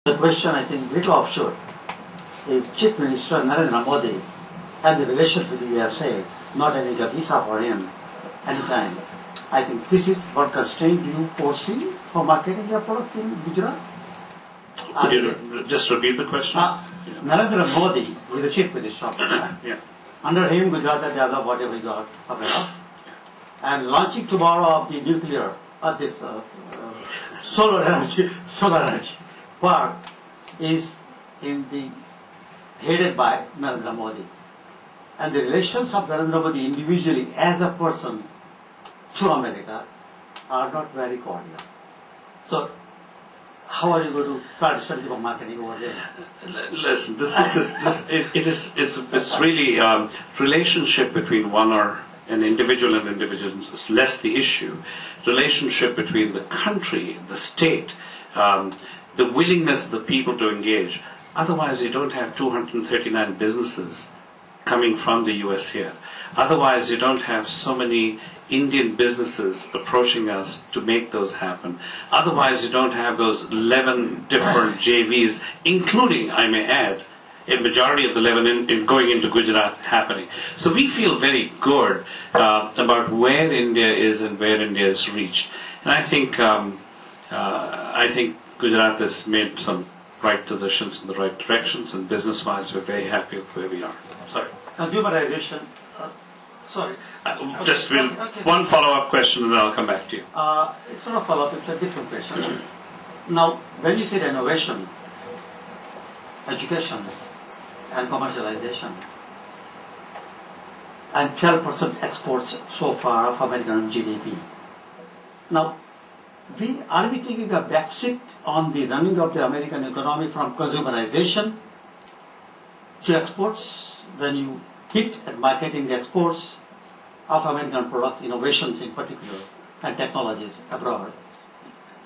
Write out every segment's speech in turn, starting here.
The question, I think, little offshore is Chief Minister Narendra Modi and the relations with the USA not having a visa for him anytime. I think this is what constraint do you foresee for marketing your product in Gujarat? Could you just repeat the question? Narendra Modi is the Chief Minister of India. Yeah. Under him, Gujarat has developed whatever he got aware of. And launching tomorrow of the nuclear, solar energy park is headed by Narendra Modi. And the relations of Narendra Modi individually as a person to America are not very cordial. So, how are you going to start strategy for marketing over there? Listen, it's really relationship between an individual and individual is less the issue. Relationship between the country, the state, the willingness of the people to engage. Otherwise, you don't have 239 businesses coming from the US here. Otherwise, you don't have so many Indian businesses approaching us to make those happen. Otherwise, you don't have those 11 different JVs, including, I may add, a majority of the 11 in going into Gujarat happening. So we feel very good about where India is and where India is reached. And I think Gujarat has made some right decisions in the right directions, and business-wise, we're very happy with where we are. Sorry. Consumerization. Sorry. One follow-up question, and then I'll come back to you. It's not a follow-up, it's a different question. Now, when you say innovation, education, and commercialization, and 12% exports so far of American GDP. Now, are we taking a backseat on the running of the American economy from consumerization to exports when you hit at marketing the exports of American product innovations in particular and technologies abroad?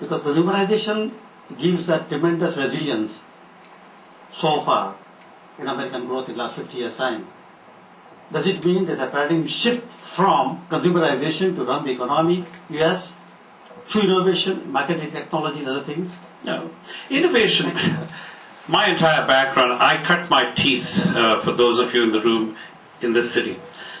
Because consumerization gives a tremendous resilience so far in American growth in the last 50 years' time. Does it mean there's a paradigm shift from consumerization to run the economy, US, to innovation, marketing technology and other things? No. Innovation, my entire background, I cut my teeth, for those of you in the room, in this city.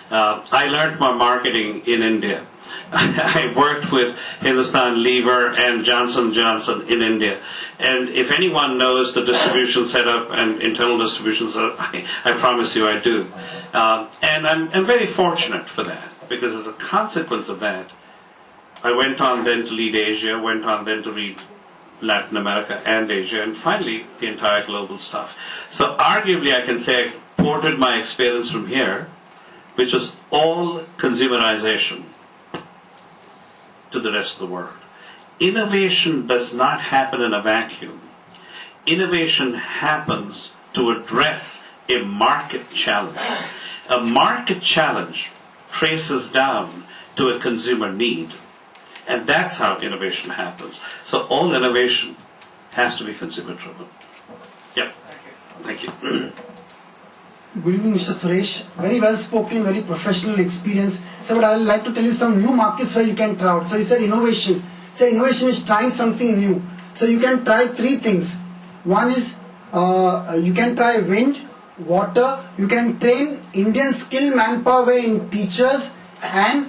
I learned my marketing in India. I worked with Hindustan Lever and Johnson & Johnson in India. And if anyone knows the distribution setup and internal distribution setup, I promise you I do. And I'm very fortunate for that, because as a consequence of that, I went on then to lead Asia, went on then to lead Latin America and Asia, and finally the entire global stuff. So arguably I can say I ported my experience from here, which was all consumerization, to the rest of the world. Innovation does not happen in a vacuum. Innovation happens to address a market challenge. A market challenge traces down to a consumer need. And that's how innovation happens. So all innovation has to be consumer driven. Yeah. Thank you. Good evening, Mr. Suresh. Very well spoken, very professional experience. So, but I would like to tell you some new markets where you can try out. So, you said innovation. So, innovation is trying something new. So, you can try 3 things. One is you can try wind, water. You can train Indian skilled manpower in teachers, and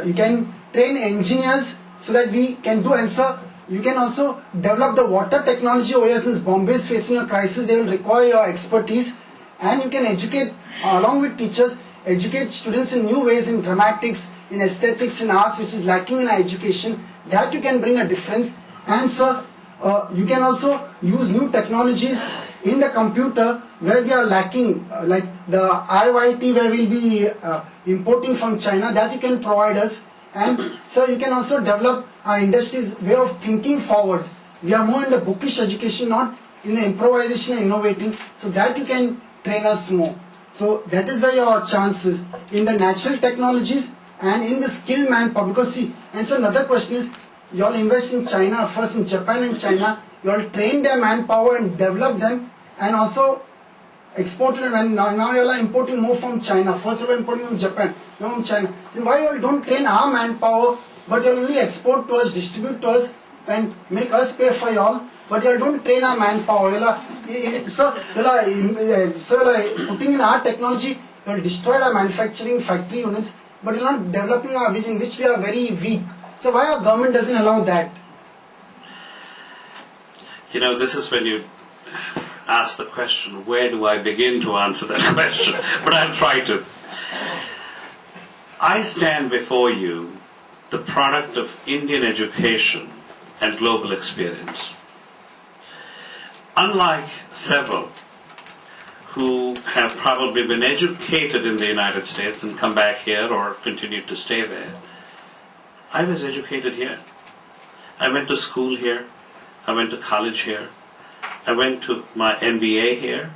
you can train engineers so that we can do answer. You can also develop the water technology over here. Since Bombay is facing a crisis, they will require your expertise. And you can educate, along with teachers, educate students in new ways in dramatics, in aesthetics, in arts, which is lacking in our education. That you can bring a difference. And sir, you can also use new technologies in the computer where we are lacking, like the IYT where we will be importing from China, that you can provide us. And sir, you can also develop our industry's way of thinking forward. We are more in the bookish education, not in the improvisation and innovating. So that you can train us more. So that is where your chances in the natural technologies and in the skilled manpower. Because see, and so another question is, you all invest in China, first in Japan and China, you all train their manpower and develop them, and also exported, and now you all are importing more from China. First you all are importing from Japan, now from China. Then why you all don't train our manpower, but you all only export to us, distribute to us, and make us pay for y'all, but you don't train our manpower. So, putting in our technology, you will destroy our manufacturing factory units, but you're not developing our vision, which we are very weak. So why our government doesn't allow that? This is when you ask the question, where do I begin to answer that question? But I'll try to. I stand before you the product of Indian education and global experience. Unlike several who have probably been educated in the United States and come back here or continue to stay there, I was educated here. I went to school here. I went to college here. I went to my MBA here.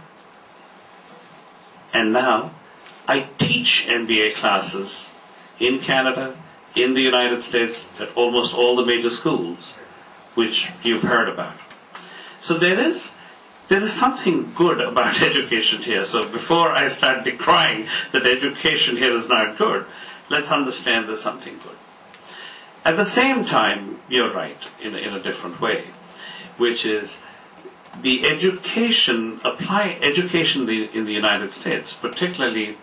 And now I teach MBA classes in Canada, in the United States, at almost all the major schools, which you've heard about. So there is something good about education here. So before I start decrying that education here is not good, let's understand there's something good. At the same time, you're right in a different way, which is the education in the United States, particularly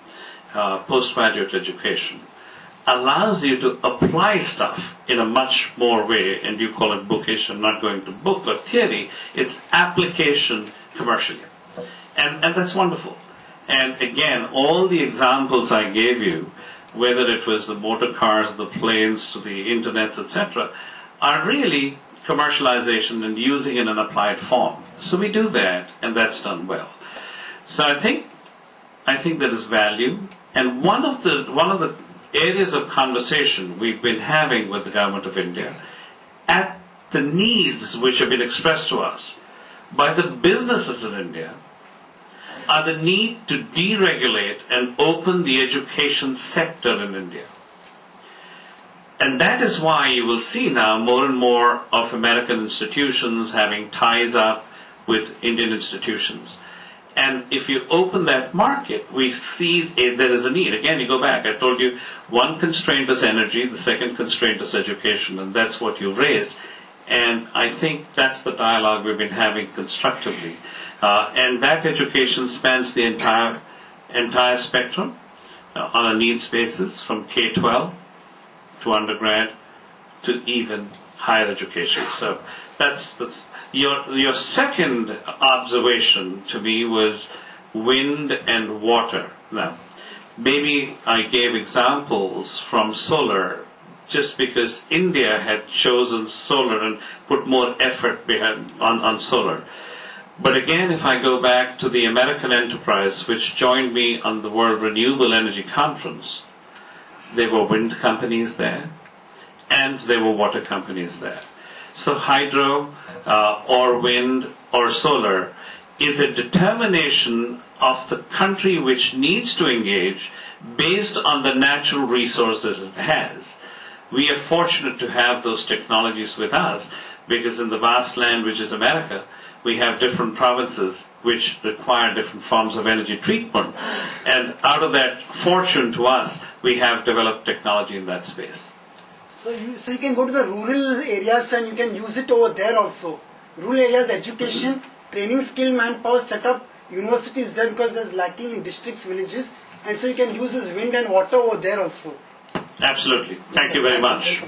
postgraduate education, allows you to apply stuff in a much more way, and you call it bookish. I'm not going to book or theory. It's application commercially. And that's wonderful. And again, all the examples I gave you, whether it was the motor cars, the planes, to the internets, etc., are really commercialization and using in an applied form. So we do that, and that's done well. So I think there is value, and one of the areas of conversation we've been having with the government of India at the needs which have been expressed to us by the businesses in India are the need to deregulate and open the education sector in India. And that is why you will see now more and more of American institutions having ties up with Indian institutions. And if you open that market, we see there is a need. Again, you go back. I told you one constraint is energy, the second constraint is education, and that's what you raised. And I think that's the dialogue we've been having constructively. And that education spans the entire spectrum on a needs basis, from K-12 to undergrad to even higher education. So that's your second observation to me was wind and water. Now, maybe I gave examples from solar just because India had chosen solar and put more effort on solar. But again, if I go back to the American enterprise, which joined me on the World Renewable Energy Conference, there were wind companies there, and there were water companies there. So hydro or wind or solar is a determination of the country which needs to engage based on the natural resources it has. We are fortunate to have those technologies with us because in the vast land which is America, we have different provinces which require different forms of energy treatment. And out of that fortune to us, we have developed technology in that space. So you can go to the rural areas and you can use it over there also. Rural areas, education, training skilled manpower, set up universities there because there's lacking in districts, villages. And so you can use this wind and water over there also. Absolutely. Thank you very much.